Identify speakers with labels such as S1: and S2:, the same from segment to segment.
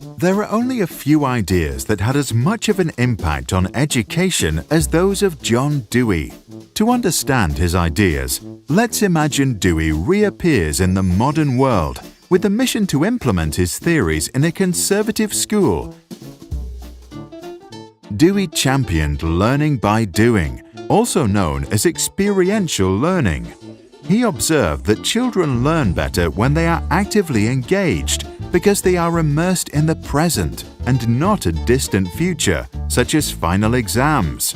S1: There are only a few ideas that had as much of an impact on education as those of John Dewey. To understand his ideas, let's imagine Dewey reappears in the modern world with the mission to implement his theories in a conservative school. Dewey championed learning by doing, also known as experiential learning. He observed that children learn better when they are actively engaged because they are immersed in the present and not a distant future, such as final exams.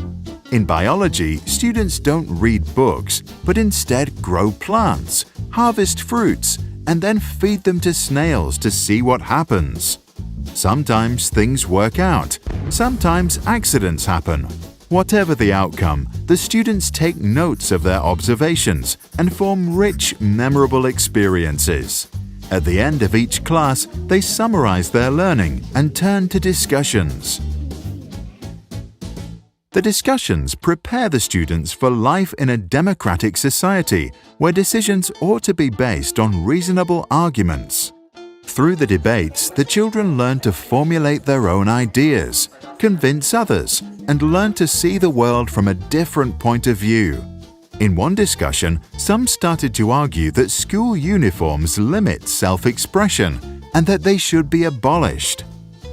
S1: In biology, students don't read books, but instead grow plants, harvest fruits, and then feed them to snails to see what happens. Sometimes things work out, sometimes accidents happen. Whatever the outcome, the students take notes of their observations and form rich, memorable experiences. At the end of each class, they summarize their learning and turn to discussions. The discussions prepare the students for life in a democratic society where decisions ought to be based on reasonable arguments. Through the debates, the children learn to formulate their own ideas, convince others, and learn to see the world from a different point of view. In one discussion, some started to argue that school uniforms limit self-expression and that they should be abolished.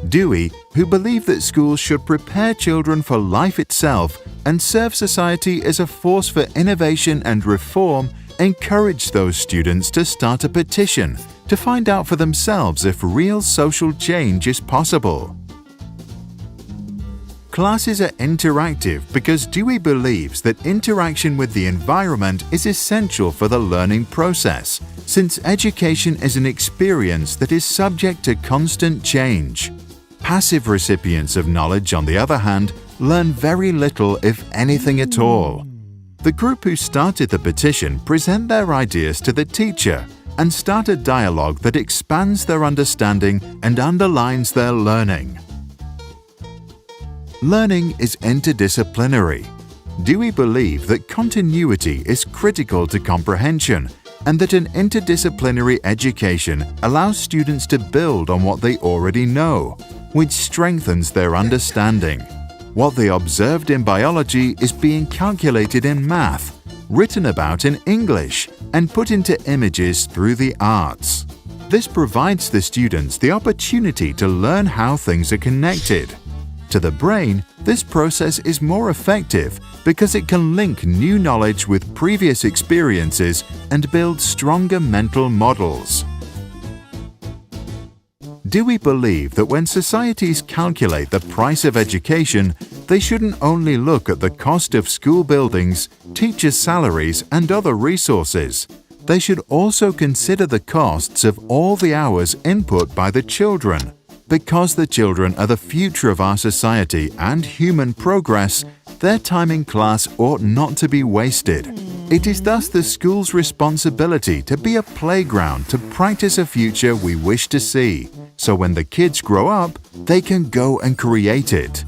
S1: Dewey, who believed that schools should prepare children for life itself and serve society as a force for innovation and reform, encouraged those students to start a petition to find out for themselves if real social change is possible. Classes are interactive because Dewey believes that interaction with the environment is essential for the learning process, since education is an experience that is subject to constant change. Passive recipients of knowledge, on the other hand, learn very little, if anything at all. The group who started the petition present their ideas to the teacher and start a dialogue that expands their understanding and underlines their learning. Learning is interdisciplinary. Dewey believed that continuity is critical to comprehension and that an interdisciplinary education allows students to build on what they already know, which strengthens their understanding. What they observed in biology is being calculated in math, written about in English, and put into images through the arts. This provides the students the opportunity to learn how things are connected. To the brain, this process is more effective because it can link new knowledge with previous experiences and build stronger mental models. Dewey believed that when societies calculate the price of education, they shouldn't only look at the cost of school buildings, teachers' salaries, and other resources. They should also consider the costs of all the hours input by the children. Because the children are the future of our society and human progress, their time in class ought not to be wasted. It is thus the school's responsibility to be a playground to practice a future we wish to see, so when the kids grow up, they can go and create it.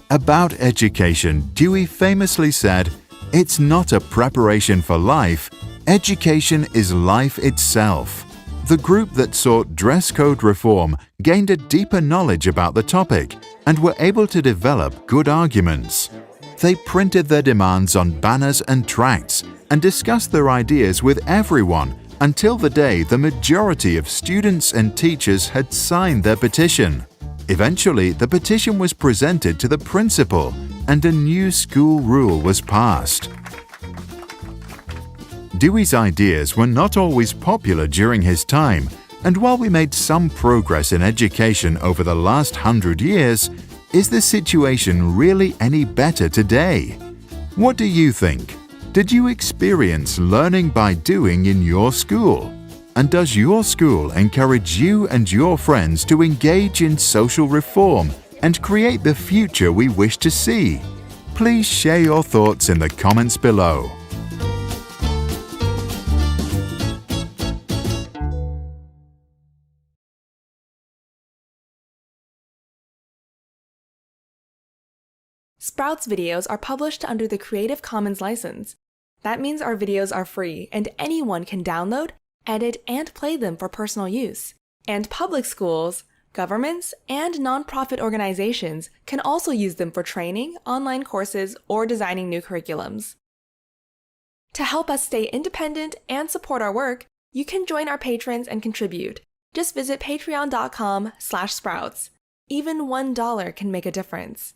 S1: About education, Dewey famously said, "It's not a preparation for life, education is life itself." The group that sought dress code reform gained a deeper knowledge about the topic and were able to develop good arguments. They printed their demands on banners and tracts and discussed their ideas with everyone until the day the majority of students and teachers had signed their petition. Eventually, the petition was presented to the principal and a new school rule was passed. Dewey's ideas were not always popular during his time, and while we made some progress in education over the last 100 years, is the situation really any better today? What do you think? Did you experience learning by doing in your school? And does your school encourage you and your friends to engage in social reform and create the future we wish to see? Please share your thoughts in the comments below.
S2: Sprout's videos are published under the Creative Commons license. That means our videos are free and anyone can download, edit, and play them for personal use. And public schools, governments, and nonprofit organizations can also use them for training, online courses, or designing new curriculums. To help us stay independent and support our work, you can join our patrons and contribute. Just visit patreon.com/sprouts. Even $1 can make a difference.